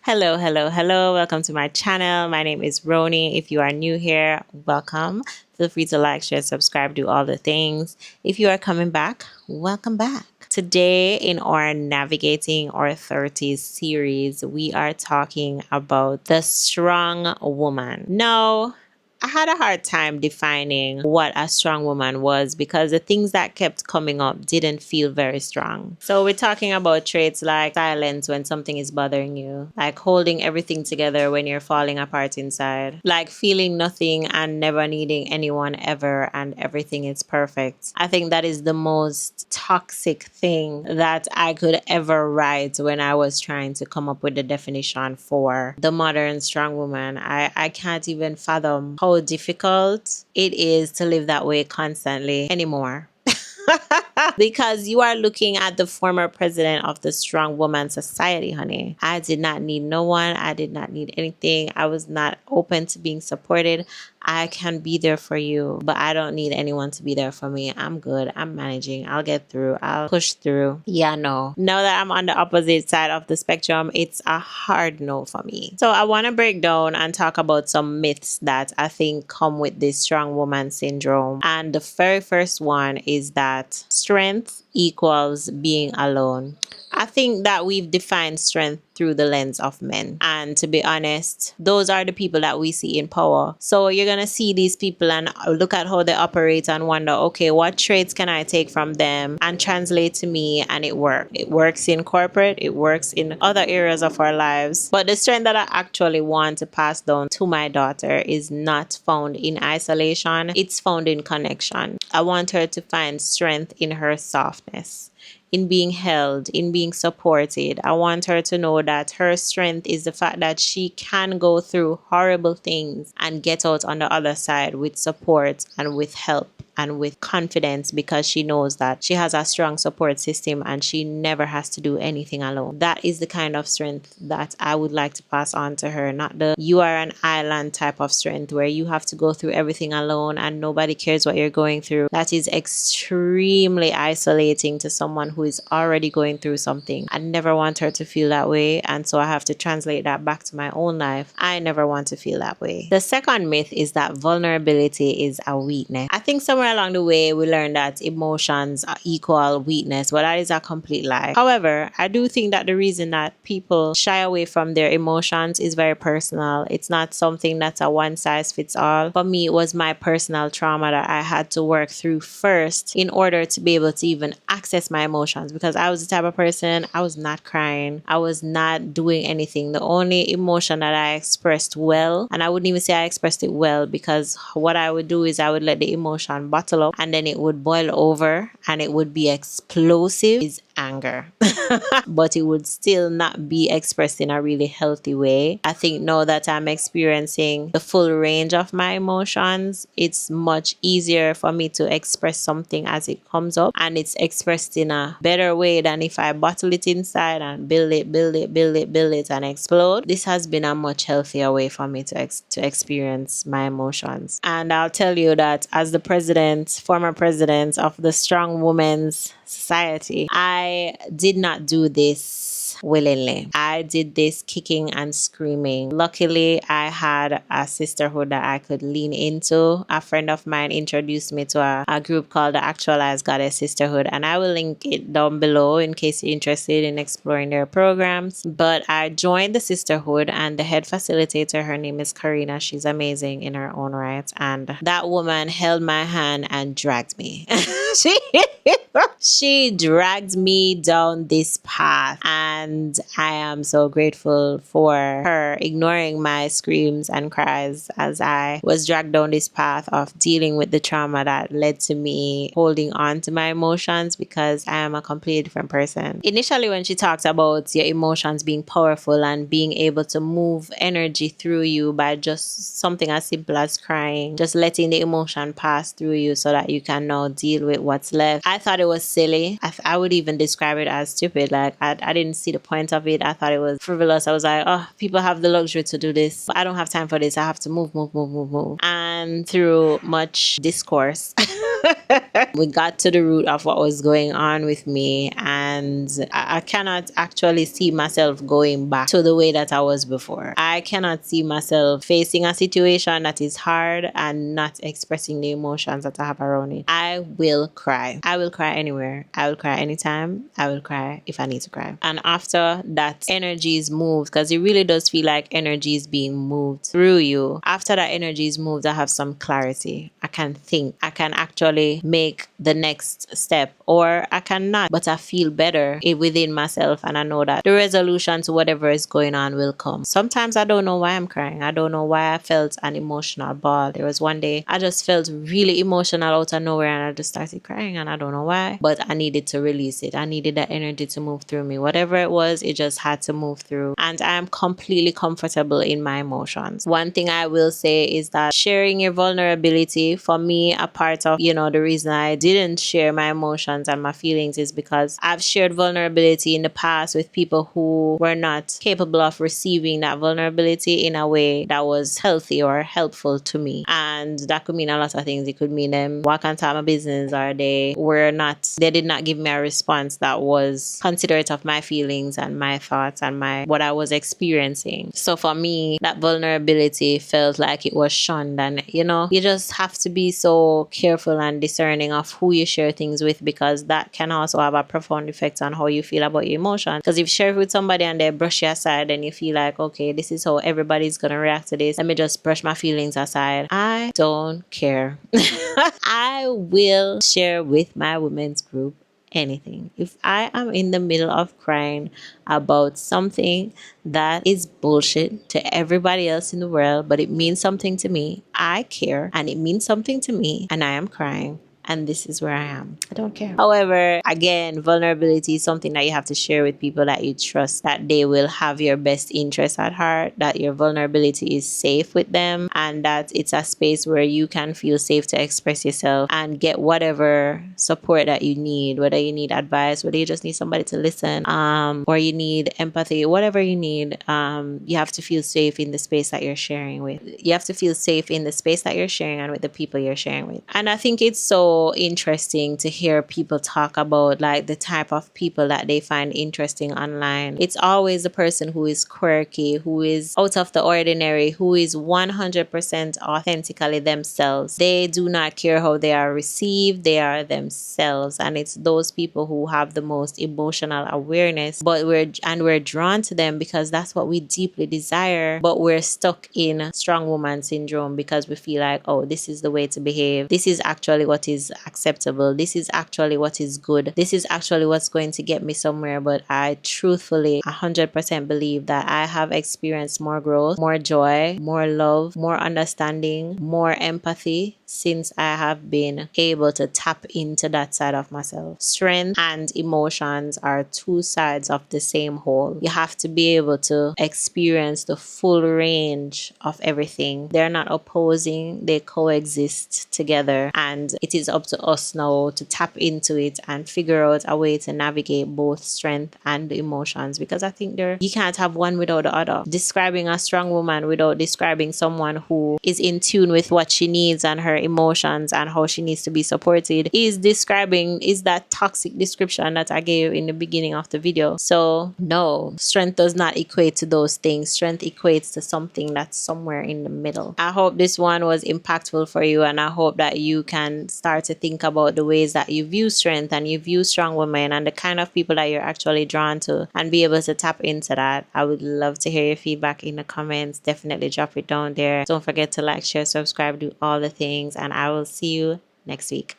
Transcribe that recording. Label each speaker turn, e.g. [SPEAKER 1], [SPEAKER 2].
[SPEAKER 1] Hello, hello, hello. Welcome to my channel. My name is Roni. If you are new here, welcome. Feel free to like, share, subscribe, do all the things. If you are coming back, welcome back. Today in our Navigating Our 30s series, we are talking about the strong woman. No, I had a hard time defining what a strong woman was because the things that kept coming up didn't feel very strong. So we're talking about traits like silence when something is bothering you, like holding everything together when you're falling apart inside, like feeling nothing and never needing anyone ever and everything is perfect. I think that is the most toxic thing that I could ever write when I was trying to come up with the definition for the modern strong woman. I can't even fathom how difficult it is to live that way constantly anymore. Because you are looking at the former president of the strong woman society, honey. I did not need no one. I did not need anything. I was not open to being supported. I can be there for you, but I don't need anyone to be there for me. I'm good. I'm managing. I'll get through. I'll push through. Yeah, no. Now that I'm on the opposite side of the spectrum, it's a hard no for me. So I want to break down and talk about some myths that I think come with this strong woman syndrome. And the very first one is that strength equals being alone. I think that we've defined strength through the lens of men. And to be honest, those are the people that we see in power. So you're going to see these people and look at how they operate and wonder, okay, what traits can I take from them and translate to me? And it works. It works in corporate. It works in other areas of our lives. But the strength that I actually want to pass down to my daughter is not found in isolation. It's found in connection. I want her to find strength in her softness, in being held, in being supported. I want her to know that her strength is the fact that she can go through horrible things and get out on the other side with support and with help and with confidence, because she knows that she has a strong support system and she never has to do anything alone. That is the kind of strength that I would like to pass on to her, not the you are an island type of strength where you have to go through everything alone and nobody cares what you're going through. That is extremely isolating to someone who is already going through something. I never want her to feel that way, and so I have to translate that back to my own life. I never want to feel that way. The second myth is that vulnerability is a weakness. I think somewhere along the way we learned that emotions equal weakness, but that is a complete lie. However, I do think that the reason that people shy away from their emotions is very personal. It's not something that's a one size fits all. For me, it was my personal trauma that I had to work through first in order to be able to even access my emotions, because I was the type of person, I was not crying. I was not doing anything. The only emotion that I expressed well, and I wouldn't even say I expressed it well, because what I would do is I would let the emotion bottle up and then it would boil over and it would be explosive, is anger. But it would still not be expressed in a really healthy way. I think now that I'm experiencing the full range of my emotions, it's much easier for me to express something as it comes up, and it's expressed in a better way than if I bottle it inside and build it and explode. This has been a much healthier way for me to experience my emotions. And I'll tell you that as the former president of the Strong Women's Society, I did not do this willingly. I did this kicking and screaming. Luckily, I had a sisterhood that I could lean into. A friend of mine introduced me to a group called the Actualized Goddess Sisterhood, and I will link it down below in case you're interested in exploring their programs. But I joined the sisterhood, and the head facilitator, her name is Karina. She's amazing in her own right, and that woman held my hand and dragged me. She dragged me down this path, and I am so grateful for her ignoring my screams and cries as I was dragged down this path of dealing with the trauma that led to me holding on to my emotions, because I am a completely different person. Initially, when she talked about your emotions being powerful and being able to move energy through you by just something as simple as crying, just letting the emotion pass through you so that you can now deal with what's left, I thought it was silly. I would even describe it as stupid. Like, I didn't see the point of it. I thought it was frivolous. I was like, oh, people have the luxury to do this, but I don't have time for this. I have to move. And through much discourse, we got to the root of what was going on with me, and and I cannot actually see myself going back to the way that I was before. I cannot see myself facing a situation that is hard and not expressing the emotions that I have around it. I will cry. I will cry anywhere. I will cry anytime. I will cry if I need to cry. And after that energy is moved, because it really does feel like energy is being moved through you. After that energy is moved, I have some clarity. I can think. I can actually make the next step, or I cannot, but I feel better within myself, and I know that the resolution to whatever is going on will come. Sometimes I don't know why I'm crying. I don't know why I felt an emotional ball. There was one day I just felt really emotional out of nowhere, and I just started crying, and I don't know why, but I needed to release it. I needed that energy to move through me. Whatever it was, it just had to move through, and I am completely comfortable in my emotions. One thing I will say is that sharing your vulnerability, for me, a part of, the reason I didn't share my emotions and my feelings is because I've shared vulnerability in the past with people who were not capable of receiving that vulnerability in a way that was healthy or helpful to me. And that could mean a lot of things. It could mean them walk on top of my business, or they did not give me a response that was considerate of my feelings and my thoughts and what I was experiencing. So for me, that vulnerability felt like it was shunned, and you just have to be so careful and discerning of who you share things with, because that can also have a profound effect on how you feel about your emotions. Because if you share it with somebody and they brush you aside, and you feel like, okay, this is how everybody's gonna react to this, let me just brush my feelings aside. I don't care. I will share with my women's group anything. If I am in the middle of crying about something that is bullshit to everybody else in the world, but it means something to me, I care, and it means something to me, and I am crying, and this is where I am. I don't care. However, again, vulnerability is something that you have to share with people that you trust, that they will have your best interest at heart, that your vulnerability is safe with them, and that it's a space where you can feel safe to express yourself and get whatever support that you need, whether you need advice, whether you just need somebody to listen, or you need empathy, whatever you need. You have to feel safe in the space that you're sharing with. You have to feel safe in the space that you're sharing and with the people you're sharing with. And I think it's so interesting to hear people talk about like the type of people that they find interesting online. It's always the person who is quirky, who is out of the ordinary, who is 100% authentically themselves. They do not care how they are received. They are themselves, and it's those people who have the most emotional awareness. But we're drawn to them because that's what we deeply desire. But we're stuck in strong woman syndrome because we feel like, oh, this is the way to behave. This is actually what is acceptable. This is actually what is good. This is actually what's going to get me somewhere. But I truthfully 100% believe that I have experienced more growth, more joy, more love, more understanding, more empathy since I have been able to tap into that side of myself. Strength and emotions are two sides of the same whole. You have to be able to experience the full range of everything. They're not opposing, they coexist together, and it is up to us now to tap into it and figure out a way to navigate both strength and emotions, because I think you can't have one without the other. Describing a strong woman without describing someone who is in tune with what she needs and her emotions and how she needs to be supported is that toxic description that I gave in the beginning of the video. So no, strength does not equate to those things. Strength equates to something that's somewhere in the middle. I hope this one was impactful for you, and I hope that you can start to think about the ways that you view strength and you view strong women and the kind of people that you're actually drawn to, and be able to tap into that. I would love to hear your feedback in the comments. Definitely drop it down there. Don't forget to like, share, subscribe, do all the things, and I will see you next week.